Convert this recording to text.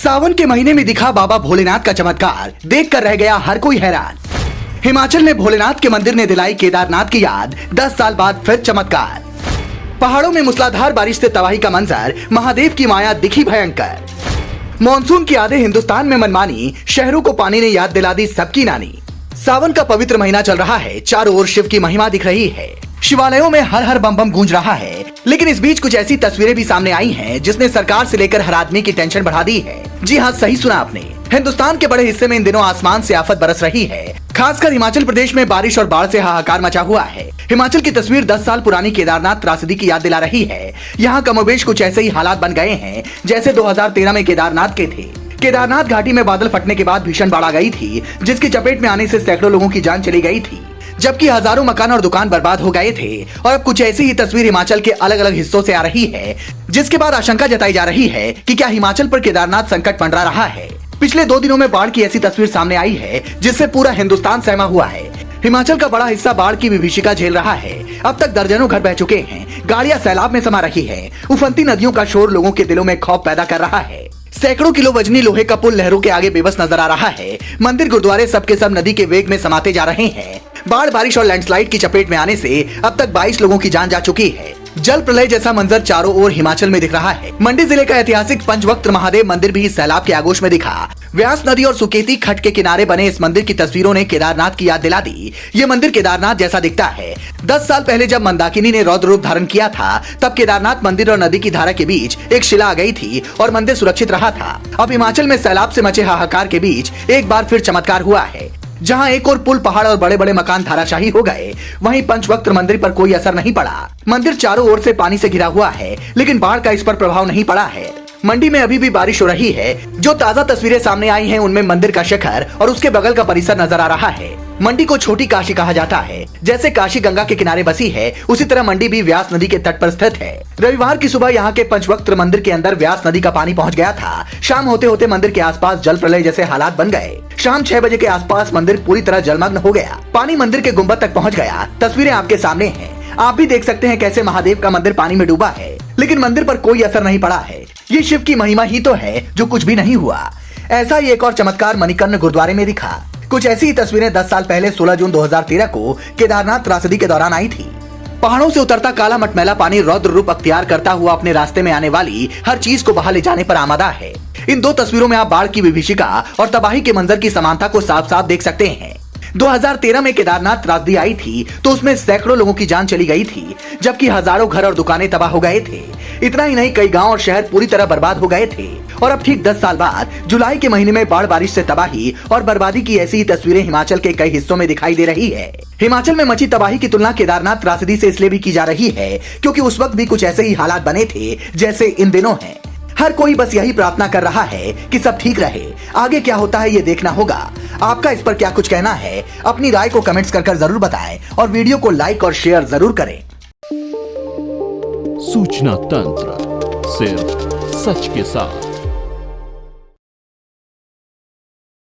सावन के महीने में दिखा बाबा भोलेनाथ का चमत्कार देखकर रह गया हर कोई हैरान। हिमाचल में भोलेनाथ के मंदिर ने दिलाई केदारनाथ की याद, 10 साल बाद फिर चमत्कार। पहाड़ों में मूसलाधार बारिश से तबाही का मंजर, महादेव की माया दिखी भयंकर। मॉनसून की यादें हिंदुस्तान में मनमानी, शहरों को पानी ने याद दिला दी सबकी नानी। सावन का पवित्र महीना चल रहा है, चारों ओर शिव की महिमा दिख रही है, शिवालयों में हर हर बम बम गूंज रहा है। लेकिन इस बीच कुछ ऐसी तस्वीरें भी सामने आई हैं जिसने सरकार से लेकर हर आदमी की टेंशन बढ़ा दी है। जी हाँ, सही सुना आपने। हिंदुस्तान के बड़े हिस्से में इन दिनों आसमान से आफत बरस रही है। खासकर हिमाचल प्रदेश में बारिश और बाढ़ से हाहाकार मचा हुआ है। हिमाचल की तस्वीर 10 साल पुरानी केदारनाथ त्रासदी की याद दिला रही है। यहाँ कमोबेश कुछ ऐसे ही हालात बन गए हैं जैसे 2013 में केदारनाथ के थे। केदारनाथ घाटी में बादल फटने के बाद भीषण बाढ़ आ गई थी, जिसकी चपेट में आने से सैकड़ों लोगों की जान चली गई थी, जबकि हजारों मकान और दुकान बर्बाद हो गए थे। और अब कुछ ऐसी ही तस्वीर हिमाचल के अलग अलग हिस्सों से आ रही है, जिसके बाद आशंका जताई जा रही है कि क्या हिमाचल पर केदारनाथ संकट मंडरा रहा है। पिछले 2 दिनों में बाढ़ की ऐसी तस्वीर सामने आई है जिससे पूरा हिंदुस्तान सहमा हुआ है। हिमाचल का बड़ा हिस्सा बाढ़ की विभीषिका झेल रहा है। अब तक दर्जनों घर बह चुके हैं, गाड़ियां सैलाब में समा रही है। उफनती नदियों का शोर लोगों के दिलों में खौफ पैदा कर रहा है। सैकड़ों किलो वजनी लोहे का पुल लहरों के आगे बेबस नजर आ रहा है। मंदिर गुरुद्वारे सबके सब नदी के वेग में समाते जा रहे हैं। बाढ़, बारिश और लैंडस्लाइड की चपेट में आने से अब तक 22 लोगों की जान जा चुकी है। जल प्रलय जैसा मंजर चारों ओर हिमाचल में दिख रहा है। मंडी जिले का ऐतिहासिक पंचवक्त महादेव मंदिर भी सैलाब के आगोश में दिखा। व्यास नदी और सुकेती खट के किनारे बने इस मंदिर की तस्वीरों ने केदारनाथ की याद दिला दी। ये मंदिर केदारनाथ जैसा दिखता है। 10 साल पहले जब मंदाकिनी ने रौद्र रूप धारण किया था, तब केदारनाथ मंदिर और नदी की धारा के बीच एक शिला आ गई थी और मंदिर सुरक्षित रहा था। अब हिमाचल में सैलाब से मचे हाहाकार के बीच एक बार फिर चमत्कार हुआ है। जहां एक और पुल, पहाड़ और बड़े बड़े मकान धाराशाही हो गए, वहीं पंचवक्त मंदिर पर कोई असर नहीं पड़ा। मंदिर चारों ओर से पानी से घिरा हुआ है, लेकिन बाढ़ का इस पर प्रभाव नहीं पड़ा है। मंडी में अभी भी बारिश हो रही है। जो ताजा तस्वीरें सामने आई हैं, उनमें मंदिर का शिखर और उसके बगल का परिसर नजर आ रहा है। मंडी को छोटी काशी कहा जाता है। जैसे काशी गंगा के किनारे बसी है, उसी तरह मंडी भी व्यास नदी के तट पर स्थित है। रविवार की सुबह यहाँ के पंचवक्त मंदिर के अंदर व्यास नदी का पानी पहुँच गया था। शाम होते होते मंदिर के आसपास जल प्रलय जैसे हालात बन गए। शाम 6 बजे के आसपास मंदिर पूरी तरह जलमग्न हो गया। पानी मंदिर के गुंबद तक पहुँच गया। तस्वीरें आपके सामने हैं। आप भी देख सकते हैं कैसे महादेव का मंदिर पानी में डूबा है, लेकिन मंदिर पर कोई असर नहीं पड़ा है। ये शिव की महिमा ही तो है जो कुछ भी नहीं हुआ। ऐसा ही एक और चमत्कार मणिकर्ण गुरुद्वारे में दिखा। कुछ ऐसी ही तस्वीरें 10 साल पहले 16 जून 2013 को केदारनाथ त्रासदी के दौरान आई थी। पहाड़ों से उतरता काला मटमैला पानी रौद्र रूप अख्तियार करता हुआ अपने रास्ते में आने वाली हर चीज को बहा ले जाने पर आमादा है। इन 2 तस्वीरों में आप बाढ़ की विभीषिका और तबाही के मंजर की समानता को साफ साफ देख सकते हैं। 2013 में केदारनाथ त्रासदी आई थी तो उसमें सैकड़ों लोगों की जान चली गई थी, जबकि हजारों घर और दुकानें तबाह हो गए थे। इतना ही नहीं, कई गांव और शहर पूरी तरह बर्बाद हो गए थे। और अब ठीक 10 साल बाद जुलाई के महीने में बाढ़, बारिश से तबाही और बर्बादी की ऐसी ही तस्वीरें हिमाचल के कई हिस्सों में दिखाई दे रही है। हिमाचल में मची तबाही की तुलना केदारनाथ त्रासदी से इसलिए भी की जा रही है क्योंकि उस वक्त भी कुछ ऐसे ही हालात बने थे जैसे इन दिनों हैं। हर कोई बस यही प्रार्थना कर रहा है कि सब ठीक रहे। आगे क्या होता है ये देखना होगा। आपका इस पर क्या कुछ कहना है? अपनी राय को कमेंट्स कर जरूर बताएं और वीडियो को लाइक और शेयर जरूर करें। सूचना तंत्र, सिर्फ सच के साथ।